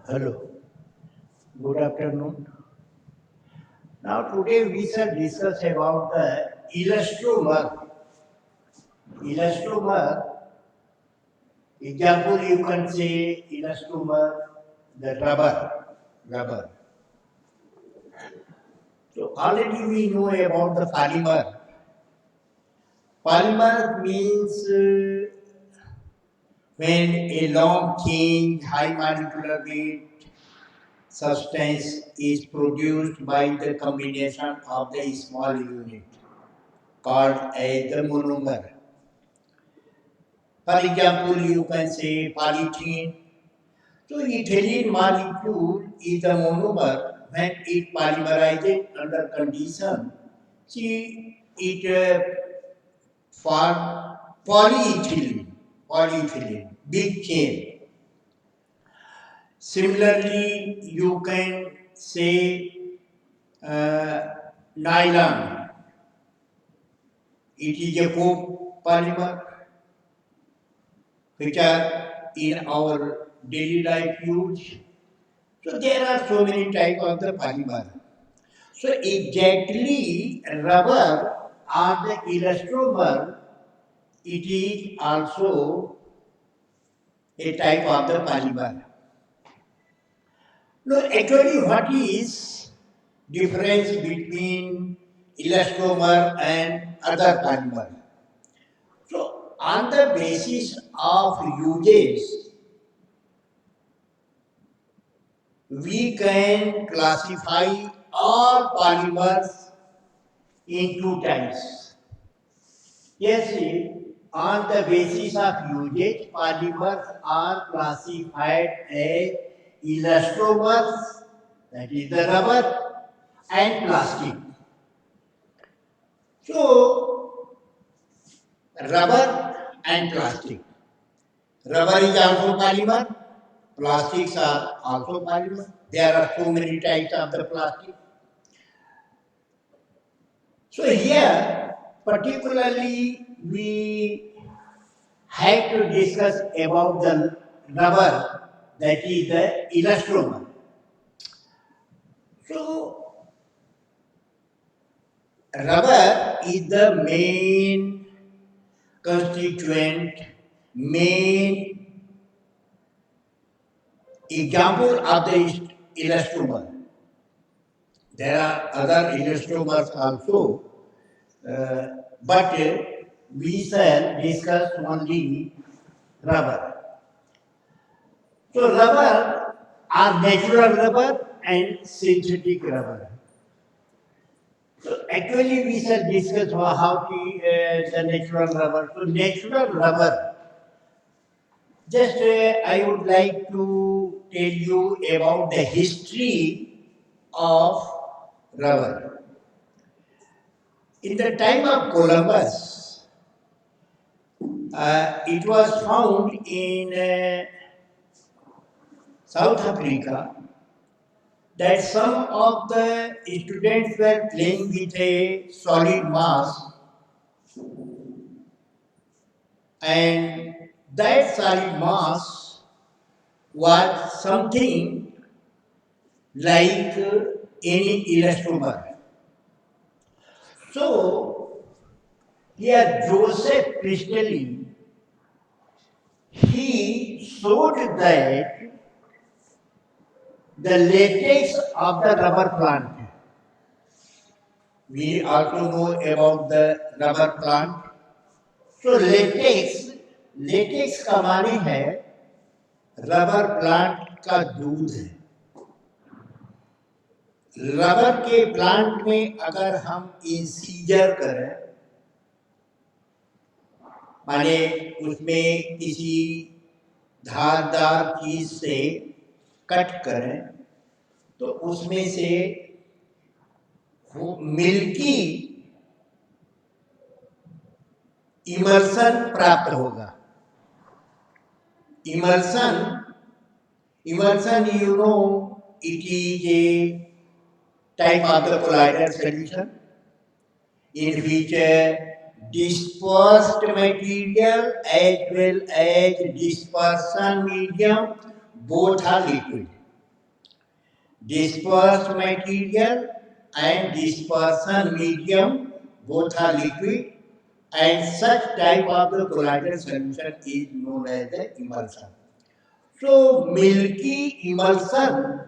Hello, good afternoon. Now today we shall discuss about the elastomer. Elastomer, example you can say elastomer, the rubber. So already we know about the polymer. Polymer means when a long chain, high molecular weight substance is produced by the combination of the small unit called as the monomer. For example, you can say polythene. So ethylene molecule is a monomer when it polymerizes under condition. See, it form polyethylene, big chain. Similarly, you can say uh, nylon. It is a copolymer which are in our daily life use. So there are so many types of the polymer. So exactly rubber or the elastomer, it is also a type of the polymer. No, actually what is difference between elastomer and other polymer? So on the basis of uses, we can classify all polymers in two types. Yes, see, on the basis of usage, polymers are classified as elastomers, that is the rubber, and plastic. So, rubber and plastic. Rubber is also polymer, plastics are also polymer. There are so many types of the plastic. So here, particularly, we have to discuss about the rubber, that is the elastomer. So, rubber is the main constituent, main example of the elastomer. There are other elastomers also, but we shall discuss only rubber. So rubber are natural rubber and synthetic rubber. So actually we shall discuss how the natural rubber. So natural rubber, just I would like to tell you about the history of rubber. In the time of Columbus, it was found in South Africa that some of the students were playing with a solid mass, and that solid mass was something like any elastomer. So here Joseph Priestley, he showed that the latex of the rubber plant. We also know about the rubber plant. So latex का माने है rubber plant का दूध है. Rubber के plant में अगर हम इंसीजर करें, माने उसमें किसी धारदार चीज से कट करें, तो उसमें से वो मिल्की इमल्सन प्राप्त होगा. Emulsion, you know, it is a type of the colloidal solution in which dispersed material as well as dispersion medium both are liquid. dispersed material and dispersion medium, both are liquid, and such type of the colloidal solution is known as the emulsion. So, milky emulsion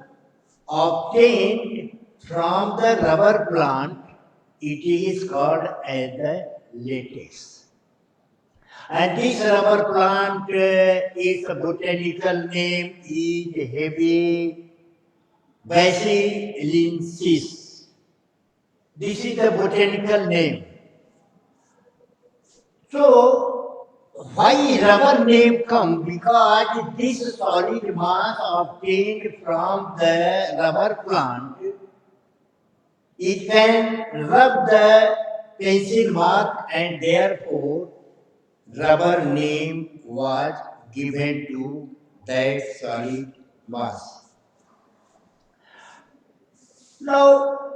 obtained from the rubber plant, it is called as the latex. And this rubber plant, its botanical name is Hebe basilensis. This is the botanical name. So, why rubber name come? Because this solid mass obtained from the rubber plant, it can rub the pencil mark, and therefore rubber name was given to that solid mass. Now,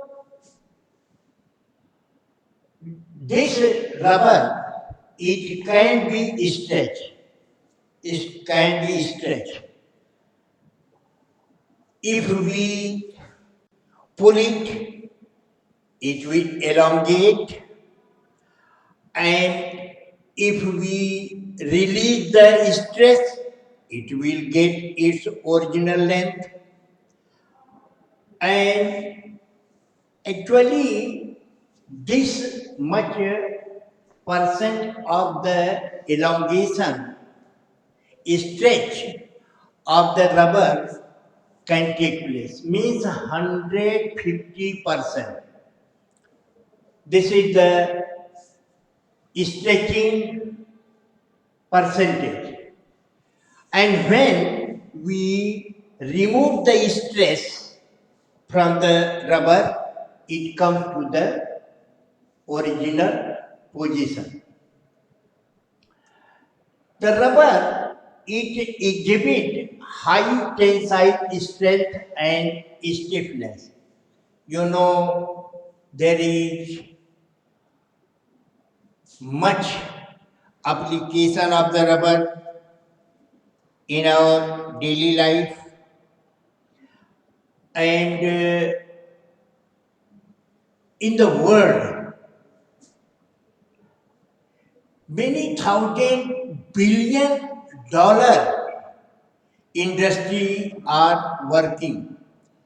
this rubber, it can be stretched. It can be stretched. If we pull it, it will elongate, and if we release the stress, it will get its original length. And actually, this much percent of the elongation stretch of the rubber can take place, means 150%. This is the stretching percentage. And when we remove the stress from the rubber, it comes to the original position. The rubber, it exhibits high tensile strength and stiffness. You know, there is much application of the rubber in our daily life, and in the world, many thousand billion dollar industry are working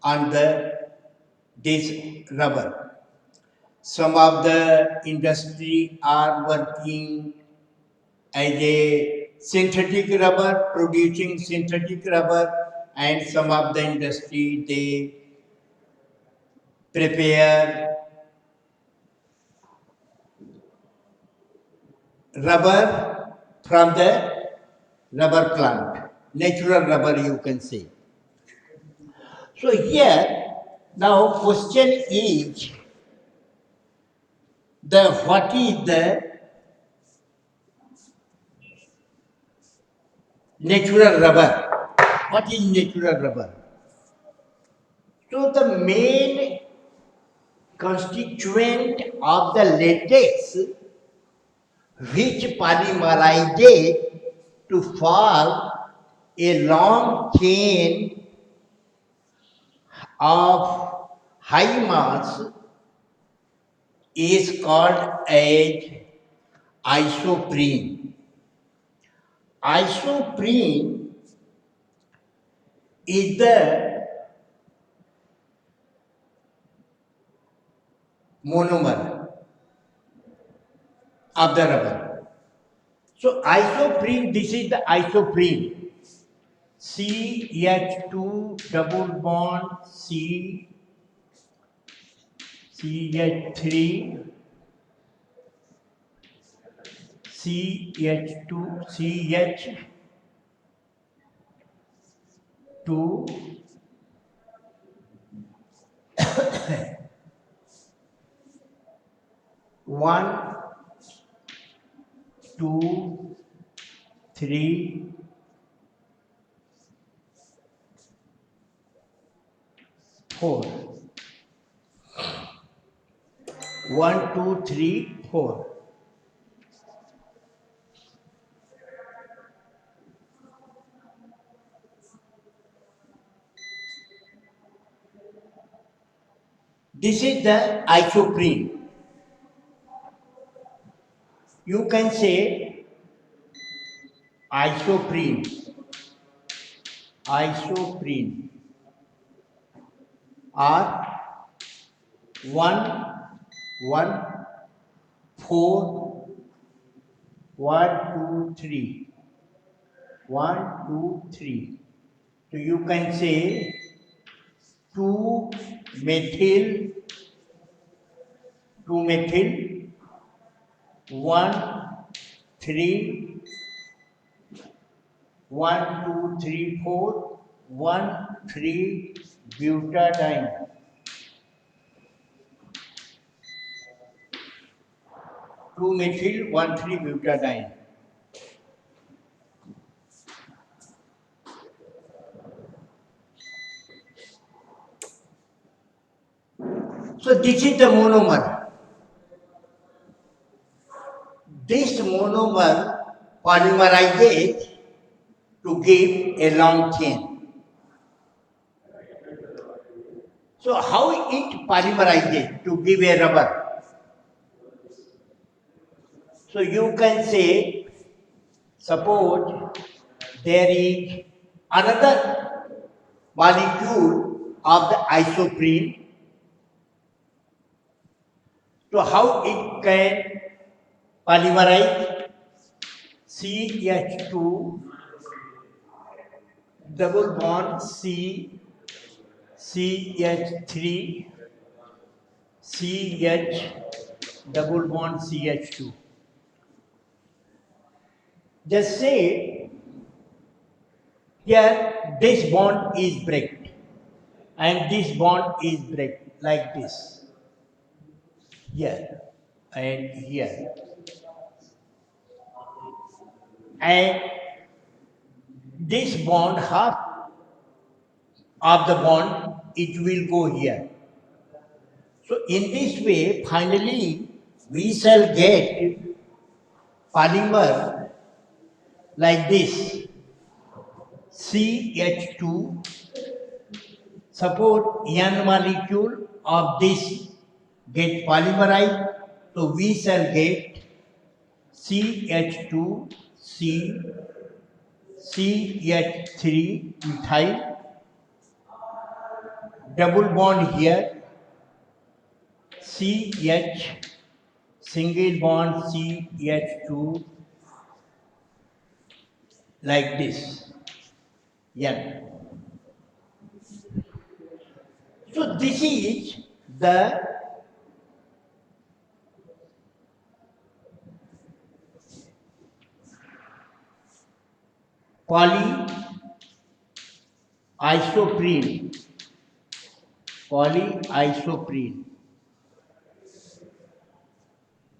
on this rubber. Some of the industry are working as a synthetic rubber, producing synthetic rubber, and some of the industry they prepare rubber from the rubber plant, natural rubber you can say. So here, now question is the what is the natural rubber? What is natural rubber? So the main constituent of the latex which polymerizes to form a long chain of high mass is called as isoprene. Isoprene is the monomer of the rubber. So isoprene, this is the isoprene. CH2 double bond CH3 CH2 CH2 1 2 3 4 1 2 3 4. This is the isoprene. You can say isoprene. Isoprene are 1, 1, 4, 1, 2, 3. 1, 2, 3. So you can say 2 methyl, 2 methyl, 1, 3, 1, 2, 3, 4, 1, 3 butadiene. 2 methyl, 1, 3 butadiene. So this is the monomer. This monomer polymerizes to give a long chain. So how it polymerizes to give a rubber? So you can say, suppose there is another molecule of the isoprene. So how it can polymerize? CH2 double bond C, CH3, CH double bond CH2. Just say here this bond is break and this bond is break like this here and here, and this bond, half of the bond, it will go here. So in this way, finally, we shall get polymer like this. CH2, suppose N molecule of this get polymerized, so we shall get CH2, C, CH3 methyl, double bond here, CH, single bond CH2 like this. Yeah. So this is the polyisoprene. Polyisoprene.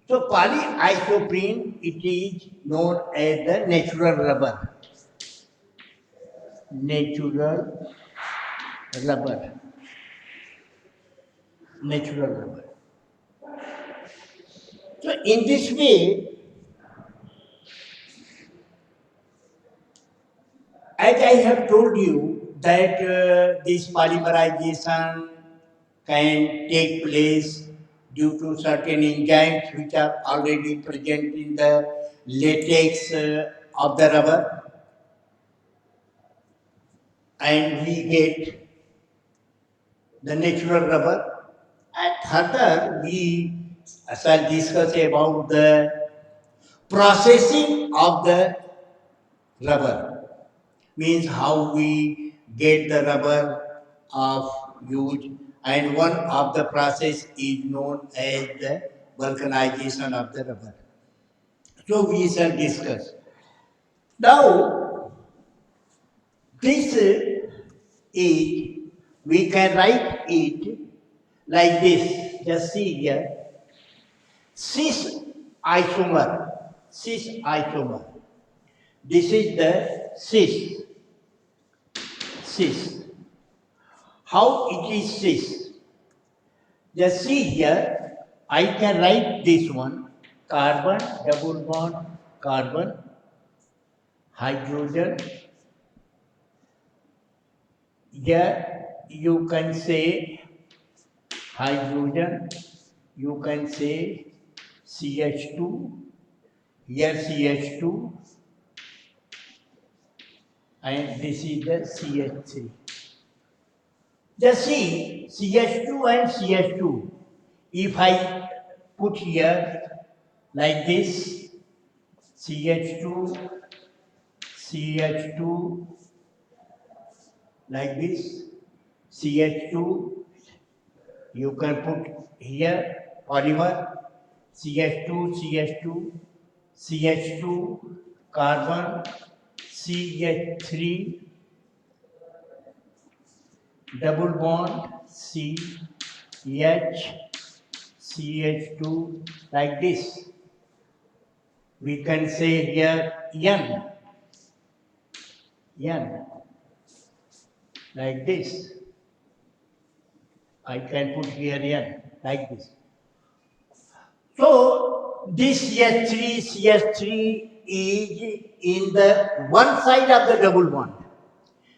So polyisoprene, it is known as the natural rubber. Natural rubber. Natural rubber. So in this way, as I have told you that this polymerization can take place due to certain enzymes which are already present in the latex of the rubber, and we get the natural rubber. And further, we shall discuss about the processing of the rubber, means how we get the rubber of use, and one of the process is known as the vulcanization of the rubber. So we shall discuss. Now, this is, we can write it like this. Just see here. Cis isomer. Cis isomer. This is the cis. Cis. How it is cis? Just see here. I can write this one. Carbon, double bond, carbon, hydrogen. Here you can say hydrogen, you can say CH2, here CH2, and this is the CH3. Just see CH2 and CH2. If I put here like this, CH2, CH2, like this, CH2, you can put here polymer, CH2, CH2, CH2, carbon, CH3, double bond, C, H, CH2, like this. We can say here N, N, like this. I can put here N, like this. So this CH3 is in the one side of the double bond.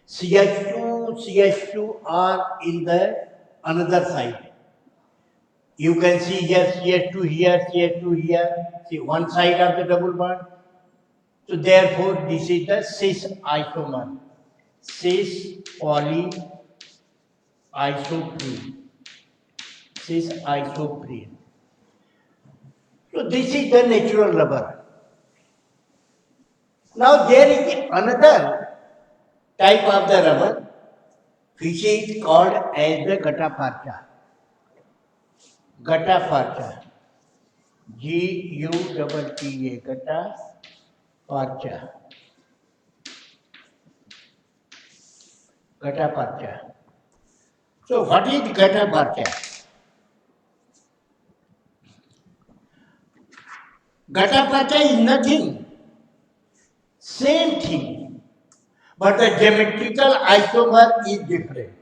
CH2 are in the another side. You can see here CH2 here, CH2 here. See one side of the double bond. So therefore this is the cis isomer. Cis polyisoprene. Cis isoprene. So this is the natural rubber. Now there is another type of the rubber which is called as the gutta percha. Gutta percha. Gutta gutta percha. Gutta percha. So what is gutta percha? Gutta percha is nothing. Same thing. But the geometrical isomer is different.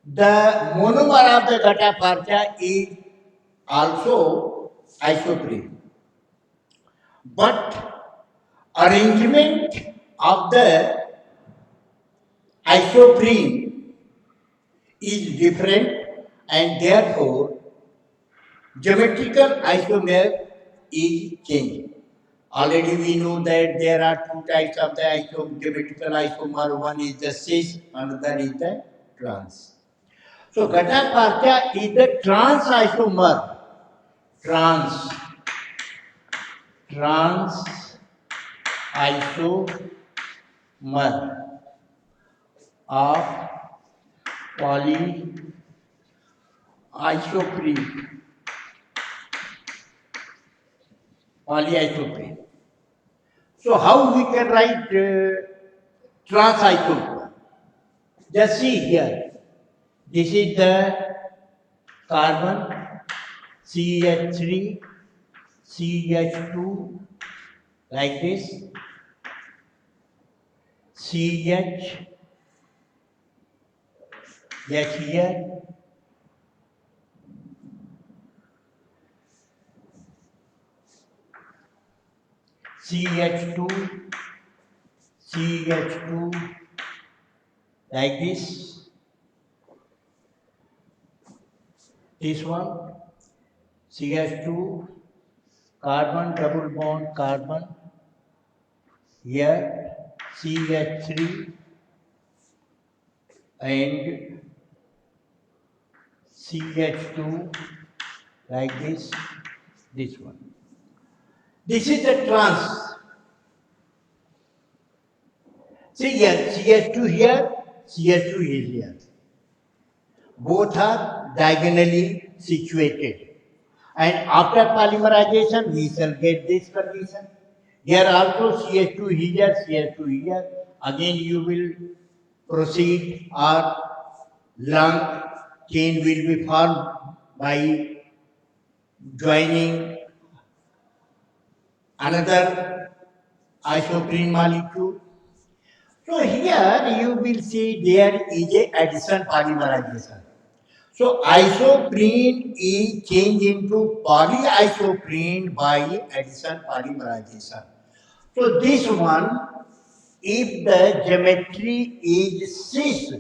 The monomer of the gutta percha is also isoprene. But arrangement of the isoprene is different and therefore geometrical isomer is changed. Already we know that there are two types of the geometrical isomer. One is the cis, another is the trans. So gutta percha is the trans isomer. Trans isomer of polyisoprene. Polyisoprene. So how we can write trans isomer? Just see here. This is the carbon CH3, CH2, like this, CH, H here, CH2, CH2, like this one, CH2, carbon, double bond, carbon, here, CH3, and CH2, like this one. This is the trans. See here, CH2 here, CH2 is here. Both are diagonally situated. And after polymerization, we shall get this condition. Here also CH2 here, CH2 here. Again you will proceed or long chain will be formed by joining another isoprene molecule. So here you will see there is a addition polymerization. So isoprene is changed into polyisoprene by addition polymerization. So this one, if the geometry is cis,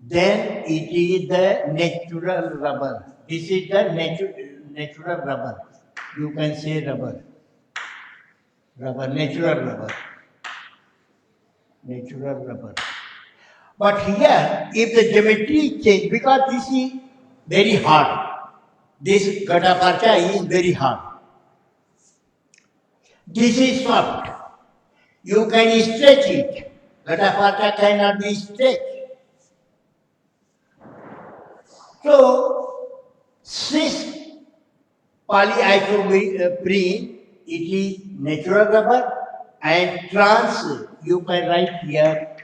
then it is the natural rubber. This is the natural rubber. You can say rubber, natural rubber, natural rubber. But here, if the geometry change, because this is very hard, this gata parcha is very hard. This is soft. You can stretch it. Gata parcha cannot be stretched. So, cis polyisoprene, it is natural rubber, and trans, you can write here,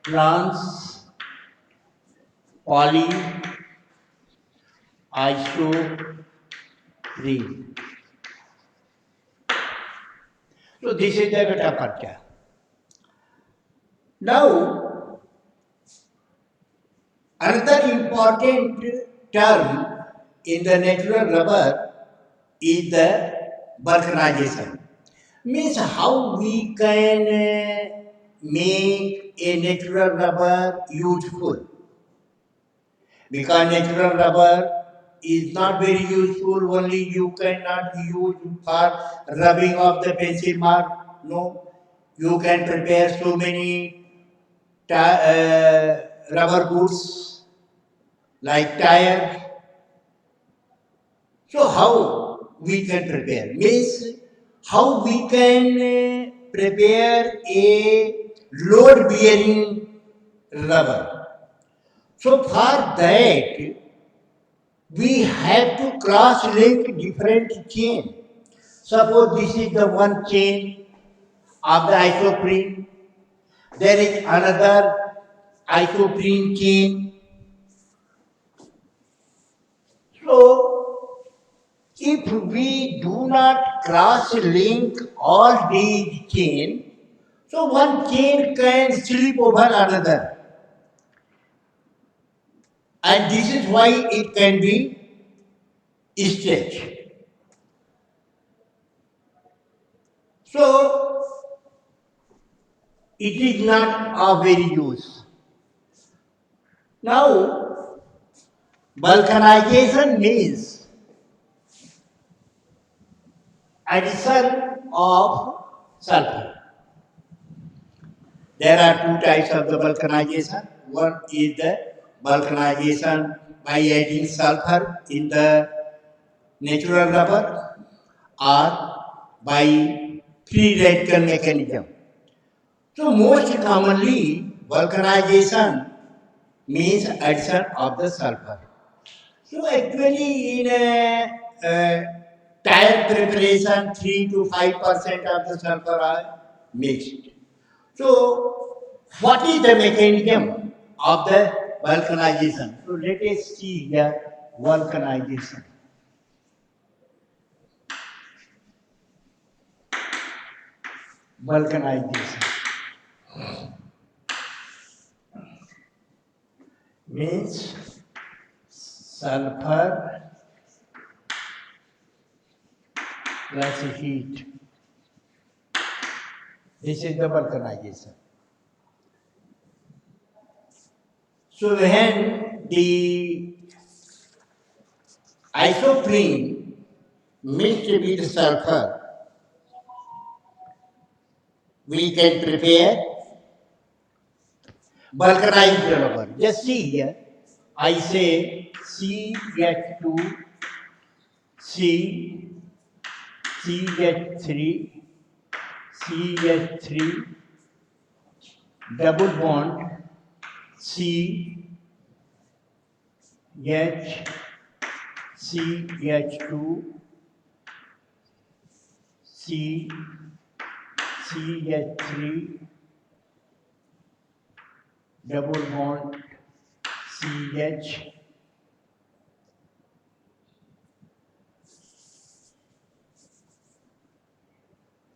trans polyisoprene. So this is the gata parcha. Now, another important term in the natural rubber is the vulcanization. Means how we can make a natural rubber useful. Because natural rubber is not very useful, only you cannot use for rubbing of the pencil mark. No, you can prepare so many rubber goods like tire. So how we can prepare? Means how we can prepare a load bearing rubber. So for that we have to cross link different chain. Suppose this is the one chain of the isoprene. There is another isoprene chain. So, if we do not cross-link all these chains, so one chain can slip over another. And this is why it can be stretched. So, it is not of very use. Now, vulcanization means addition of sulfur. There are two types of the vulcanization. One is the vulcanization by adding sulfur in the natural rubber or by free radical mechanism. So most commonly vulcanization means addition of the sulfur. So actually in a tire preparation 3 to 5% of the sulfur are mixed. So, what is the mechanism of the vulcanization? So, let us see here vulcanization. Vulcanization means sulfur plus heat. This is the vulcanization. So, when the isoprene mixed with sulfur, we can prepare vulcanized rubber. Just see here. I say CH2, C, CH3, CH3, double bond, C, H, CH2, C, CH3, double bond, CH,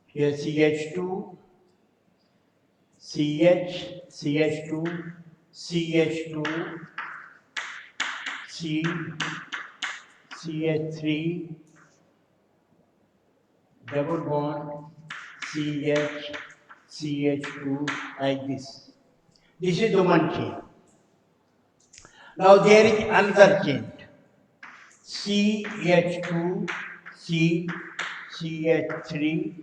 here CH2, CH, CH2, CH2, C, CH3, double bond, CH, CH2, like this. This is the one chain. Now there is another chain. CH2, C, CH3,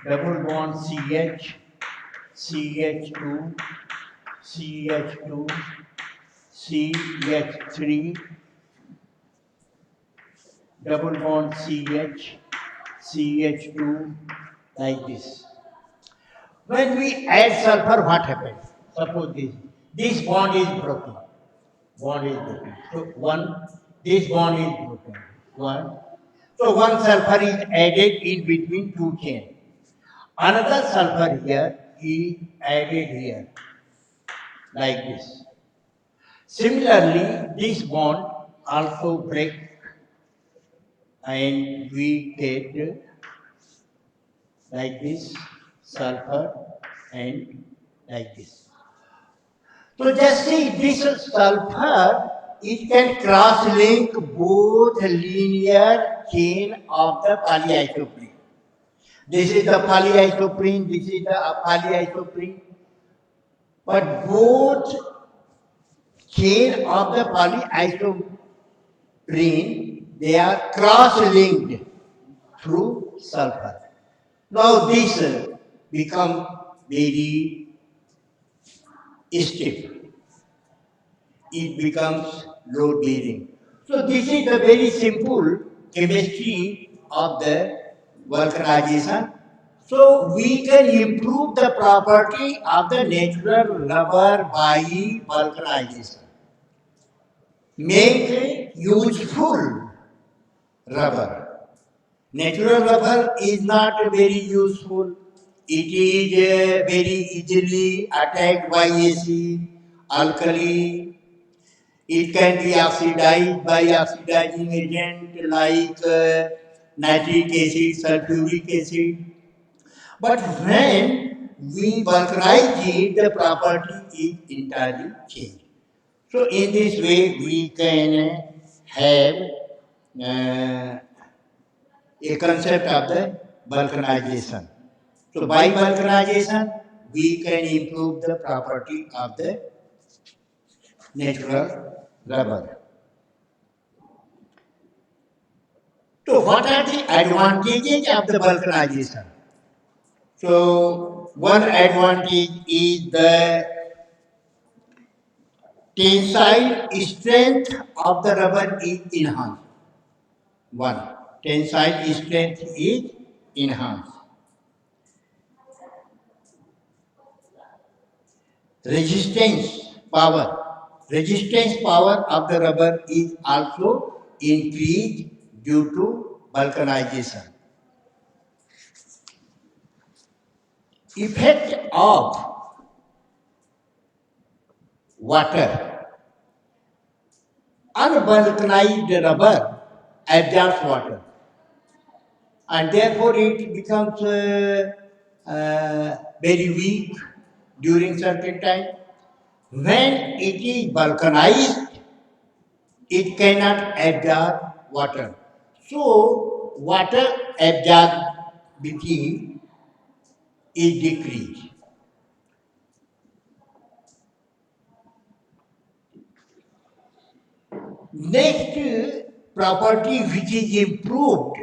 double bond CH, CH2, CH2, CH3, double bond CH, CH2, like this. When we add sulfur, what happens? Suppose this bond is broken. Bond is broken. So this bond is broken. One. So one sulfur is added in between two chains. Another sulfur here is added here, like this. Similarly, this bond also breaks and we get like this sulfur and like this. So just see this sulfur, it can cross-link both linear chain of the polyisoprene. This is the polyisoprene, this is the polyisoprene. But both chain of the polyisoprene, they are cross-linked through sulfur. Now this become very stiff. It becomes load bearing. So this is the very simple chemistry of the vulcanization. So we can improve the property of the natural rubber by vulcanization. Make useful rubber. Natural rubber is not very useful. It is very easily attacked by acid, alkali. It can be oxidized by oxidizing agent like nitric acid, sulfuric acid. But when we vulcanize it, the property is entirely changed. So in this way, we can have a concept of the vulcanization. So by vulcanization, we can improve the property of the natural rubber. So what are the advantages of the vulcanization? So one advantage is the tensile strength of the rubber is enhanced. One, tensile strength is enhanced. Resistance power of the rubber is also increased due to vulcanization. Effect of water. Unvulcanized rubber absorbs water and therefore it becomes very weak during certain time. When it is vulcanized, it cannot absorb water. So, water absorptivity is decreased. Next property which is improved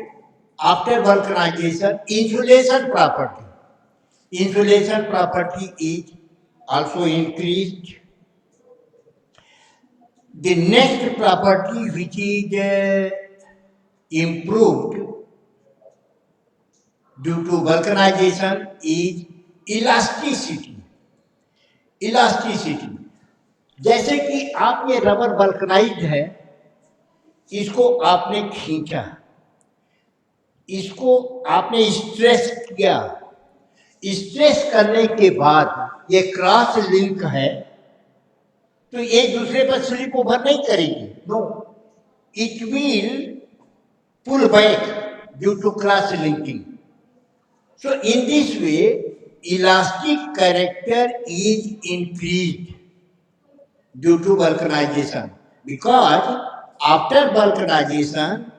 after vulcanization, insulation property. Insulation property is also increased. The next property which is improved due to vulcanization is elasticity. Elasticity, जैसे कि आप ये rubber vulcanised है, इसको आपने खींचा, इसको आपने स्ट्रेस किया, स्ट्रेस करने के बाद ये क्रॉस लिंक है तो एक दूसरे पर स्लिप ओवर नहीं करेंगे. No, it will pull back due to cross linking. So in this way, elastic character is increased due to vulcanization, because after vulcanization,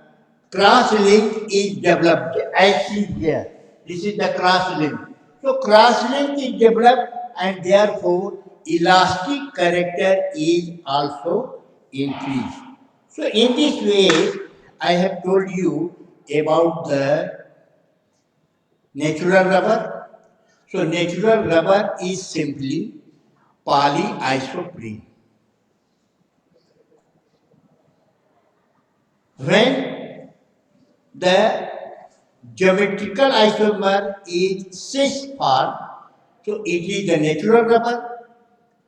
cross link is developed as seen here. This is the cross link. So cross link is developed and therefore elastic character is also increased. So in this way, I have told you about the natural rubber. So natural rubber is simply polyisoprene. When the geometrical isomer is cis form, so it is the natural rubber.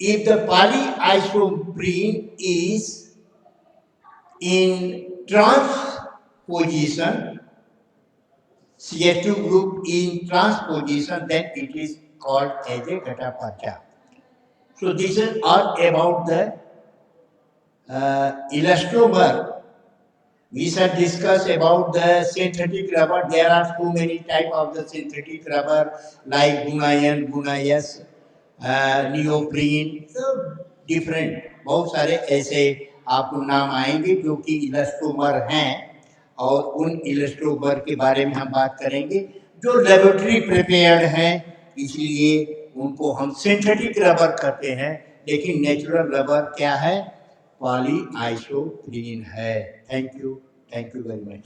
If the polyisoprene is in trans position, CH2 group in trans position, then it is called as a Ghatapacha. So this is all about the elastomer. We shall discuss about the synthetic rubber. There are so many types of the synthetic rubber like Gunayan, Gunayas, neoprene, so different. बहुत सारे ऐसे आपको नाम आएंगे जो कि elastomer हैं और उन इलास्टोमर के बारे में हम बात करेंगे जो लेबोरेटरी प्रिपेयर्ड हैं, इसलिए उनको हम सिंथेटिक रबर कहते हैं, लेकिन नेचुरल रबर क्या है? पॉलीआइसोप्रीन है। Thank you very much.